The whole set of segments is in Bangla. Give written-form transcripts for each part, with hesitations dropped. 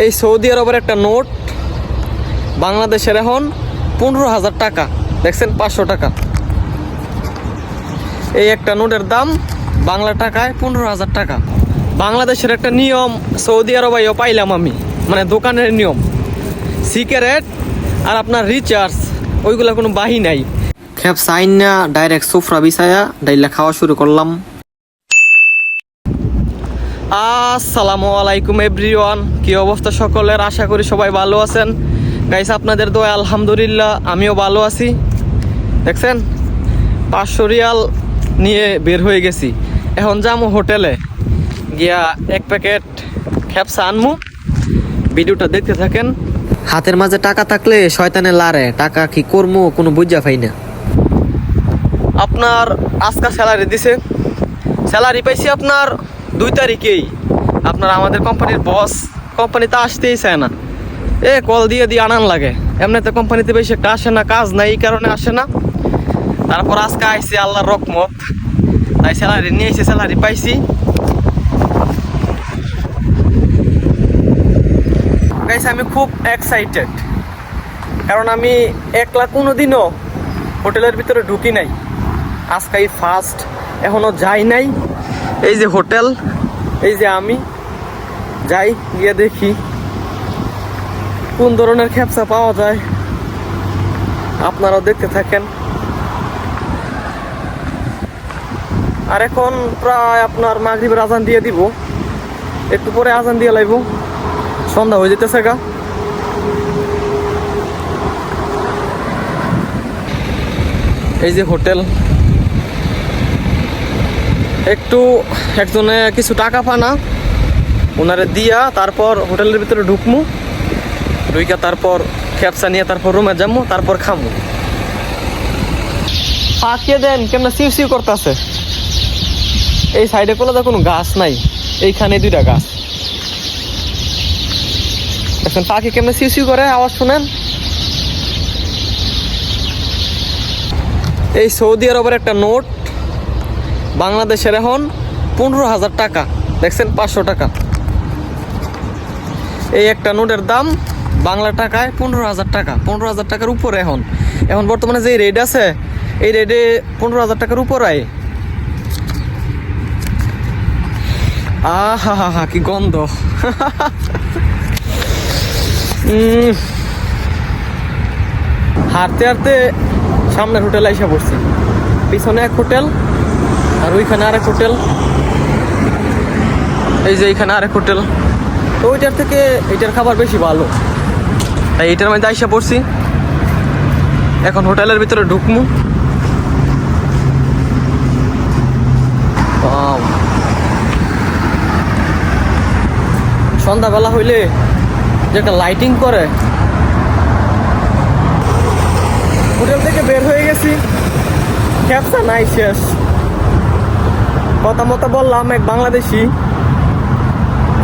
এই সৌদি আরবের একটা নোট বাংলাদেশের এখন 15,000 টাকা। দেখছেন 500 টাকা। এই একটা নোটের দাম বাংলা টাকায় 15,000 টাকা। বাংলাদেশের একটা নিয়ম সৌদি আরবেও পাইলাম আমি, মানে দোকানের নিয়ম, সিগারেট আর আপনার রিচার্জ ওইগুলা কোনো বাহি নাই। খেপ সাইন না ডাইরেক্ট সোফরা বিছায়া ডাইলা খাওয়া শুরু করলাম। আসসালামু আলাইকুম এভরিওয়ান, কি অবস্থা সকলের? আশা করি সবাই ভালো আছেন। গাইস আপনাদের দোয়া আলহামদুলিল্লাহ আমিও ভালো আছি। দেখছেন 500 রিয়াল নিয়ে বের হয়ে গেছি। এখন যাবো হোটেলে গিয়া এক প্যাকেট খেপসা আনমু। ভিডিওটা দেখতে থাকেন। হাতের মাঝে টাকা থাকলে শয়তানে লারে, টাকা কি করবো কোনো বুঝা পাই না। আপনার আজকে স্যালারি দিছে, স্যালারি পাইছি আপনার 2 তারিখেই। আপনার আমাদের কোম্পানির বস কোম্পানিতে আসতেই চায় না, কল দিয়ে আনান লাগে। এমনিতে কোম্পানিতে বেশি একটা আসে না, কাজ নাই, এই কারণে আসে না। তারপর আজকে আইসি আল্লাহর রহমত, তাই স্যালারি নিয়ে এসে স্যালারি পাইছি। গাইস আমি খুব এক্সাইটেড, কারণ আমি একলা কোনোদিনও হোটেলের ভিতরে ঢুকি নাই, আজকেই ফার্স্ট। এখনো যাই নাই। এই যে হোটেল, এই যে আমি যাই, গিয়ে দেখি কোন ধরনের খেপসা পাওয়া যায়। আপনারাও দেখতে থাকেন। আর এখন প্রায় আপনার মাগরিবের আজান দিয়ে দিব, একটু পরে আজান দিয়ে লাইব, সন্ধ্যা হয়ে যেতেছে গা। এই যে হোটেল, একটু একজনে কিছু টাকা পানা ওনারে দিয়া তারপর হোটেলের ভিতরে ঢুকমু, ঢুইকা তারপর খেপসা নিয়ে তারপর রুমে যাবো, তারপর খামু। পাকিয়ে দেন কেমন সিউ সিউ করতেছে। এই সাইডে কোলা কোনো গাছ নাই, এইখানে 2টা গাছ। এখন পাখি কেমন সিউ সিউ করে, আওয়াজ শুনেন। এই সৌদি আরবের একটা নোট বাংলাদেশের এখন 15,000 টাকা। দেখছেন 500 টাকা। এই একটা নোটের দাম বাংলা টাকায় 15,000 টাকা। 15,000 টাকার উপরে এখন এখন বর্তমানে যে রেট আছে, এই রেটে 15,000 টাকার উপরে। আহা হা হা, কি গন্ধ! হাঁটতে হাঁটতে সামনের হোটেলে এসে পড়ছি। পিছনে এক হোটেল আর ওইখানে আরেক হোটেল, এই যে এইখানে আরেক হোটেল। তো ওইটার থেকে এইটার খাবার বেশি ভালো, তাই এইটার মধ্যে আইসা পড়ছি। এখন হোটেলের ভিতরে ঢুকমু। সন্ধ্যাবেলা হইলে যে একটা লাইটিং করে। হোটেল থেকে বের হয়ে গেছি, খেপসা নাই, শেষ। কথা মতো বললাম এক বাংলাদেশি,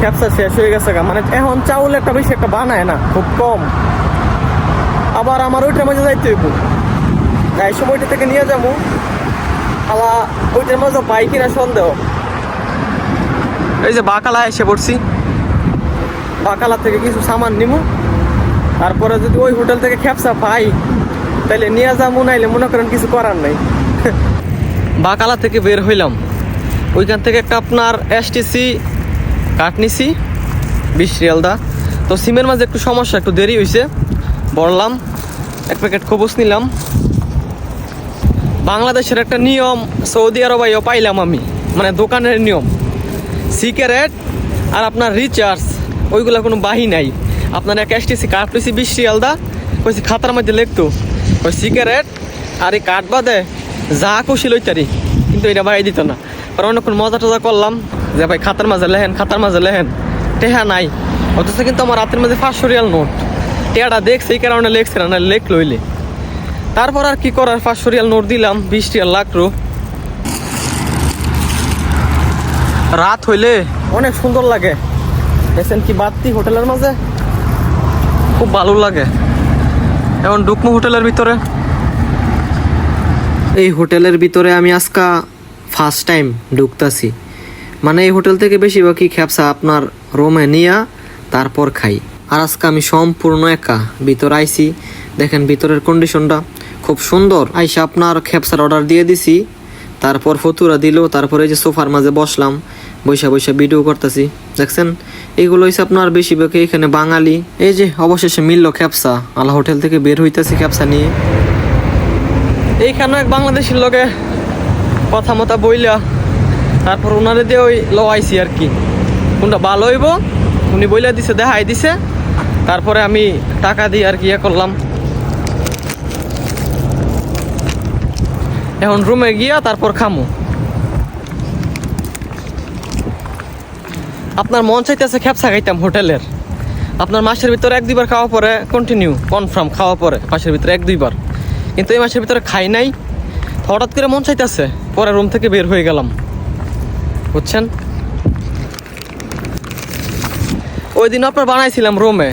খেপসা শেষ হয়ে গেছে। মানে এখন চাউল একটা বেশি একটা বানায় না, খুব কম। আবার আমার ওইটার মাঝে যাইতে হইব, যাই সময়টা থেকে নিয়ে যাবো। আলা ওইটার মাঝে পাই কিনা সন্দেহ। এই যে বাকালা এসে পড়ছি, বাকালা থেকে কিছু সামান নিবো। তারপরে যদি ওই হোটেল থেকে খেপসা পাই তাইলে নিয়ে যাবো, নাইলে মনে করেন কিছু করার নাই। বাকালা থেকে বের হইলাম, ওইখান থেকে একটা আপনার এসটিসি কাঠ নিছি 20 রিয়াল দা। তো সিমের মাঝে একটু সমস্যা, একটু দেরি হয়েছে। বললাম এক প্যাকেট খবুজ নিলাম। বাংলাদেশের একটা নিয়ম সৌদি আরবেও পাইলাম আমি, মানে দোকানের নিয়ম, সিগারেট আর আপনার রিচার্জ ওইগুলা কোনো বাহি নাই। আপনার এক এসটিসি কাঠ লইছি 20 রিয়াল দা, কইছি খাতার মধ্যে লিখতো ওই সিগারেট আর এই কাঠ বাদে যা খুশি লইতারি, কিন্তু এটা বাই দিত না। আর অনেকক্ষণ মজা টজা করলাম যে ভাই খাতার মাঝে লেহেন, খাতার মাঝে লেহেন। টেহা নাই, অথচ কিন্তু আমার রাতের মাঝে 500 রিয়াল নোট। টেহাটা দেখছে, এই কারণে লেখছে না, লেখ লইলে। তারপর আর কি করার, 500 রিয়াল নোট দিলাম, 20 রিয়াল লাগলো। রাত হইলে অনেক সুন্দর লাগে। দেখছেন কি বাতি হোটেলের মাঝে, খুব ভালো লাগে। এখন ঢুকমু হোটেলের ভিতরে। এই হোটেলের ভিতরে আমি আজকা ফার্স্ট টাইম ঢুকতাছি। মানে এই হোটেল থেকে বেশিরভাগই খেপসা আপনার রুমে নিয়া তারপর খাই। আর আজকে আমি সম্পূর্ণ একা ভিতর আইছি, দেখেন ভিতরের কন্ডিশনটা খুব সুন্দর। আইসা আপনার খেপসার অর্ডার দিয়ে দিছি, তারপর ফতুরা দিল, তারপরে যে সোফার মাঝে বসলাম, বৈশা বৈশা ভিডিও করতেছি। দেখছেন এইগুলো হয়েছে আপনার বেশিরভাগ এখানে বাঙালি। এই যে অবশেষে মিলল খেপসা, আলা হোটেল থেকে বের হইতেছি খেপসা নিয়ে। এইখানে এক বাংলাদেশের লগে কথা মতা বইলা তারপর ওনারে দিয়ে ওই লো আইসি আর কি, কোনটা ভালো হইব উনি বইলা দিছে, দেখাই দিছে, তারপরে আমি টাকা দিয়ে আর কি ইয়ে করলাম। এখন রুমে গিয়া তারপর খামু। আপনার মন চাইতেছে খেপসা খাইতাম হোটেলের, আপনার মাসের ভিতরে 1-2 বার খাওয়া পরে কন্টিনিউ কনফার্ম খাওয়া পরে মাসের ভিতরে 1-2 বার, কিন্তু এই মাসের ভিতরে খাই নাই, হঠাৎ করে মন চাইতেছে, পরে রুম থেকে বের হয়ে গেলাম, বুঝছেন। ওই দিন আপনার বানাইছিলাম রুমে,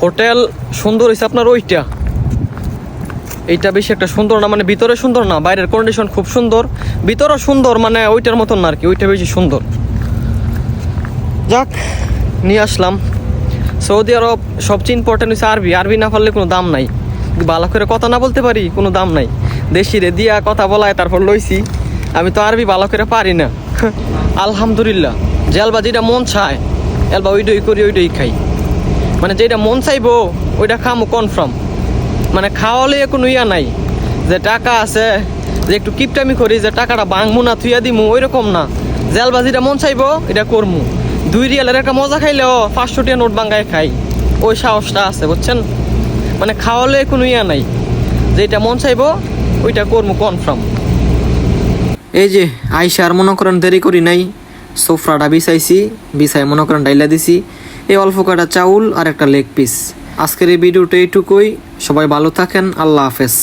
হোটেল সুন্দর হয়েছে আপনার ওইটা, এইটা বেশি একটা সুন্দর না, মানে ভিতরে সুন্দর না, বাইরের কন্ডিশন খুব সুন্দর, ভিতরে সুন্দর, মানে ওইটার মতন না আর কি, ওইটা বেশি সুন্দর। যাক নিয়ে আসলাম। সৌদি আরব সবচেয়ে ইম্পর্টেন্ট হচ্ছে আরবি, আরবি না পারলে কোনো দাম নাই, ভালো করে কথা না বলতে পারি কোনো দাম নাই, দেশিরে দিয়া কথা বলায় তারপর লইছি। আমি তো আরবি ভালো করে পারি না। আলহামদুলিল্লাহ, জেলবা যেটা মন চায় এলবা ওইটাই করি, ওইটাই খাই, মানে যেটা মন চাইবো ওইটা খামো কনফার্ম, মানে খাওয়ালে কোনো ইয়া নাই যে টাকা আছে যে একটু কিপটামি করি যে টাকাটা বাংমু না থুইয়া দিমু, ওই রকম না। জেলবা যেটা মন চাইবো এটা করমু, 2 রিয়ালের একটা মজা খাইলেও 500 টাকা নোট বাঙ্গায় খাই, ওই সাহসটা আছে, বুঝছেন। মানে খাওয়ালে কোনো ইয়া নাই, যেটা মন চাইবো ওইটা করমু কনফার্ম। এই যে আইসা আর মনে করেন দেরি করি নাই, সোফরাটা বিছাইছি, বিছাই মনে করেন ডাইলা দিছি, এই অল্প কটা চাউল আর একটা লেগ পিস। আজকের এই ভিডিওটা এইটুকুই, সবাই ভালো থাকেন, আল্লাহ হাফেজ।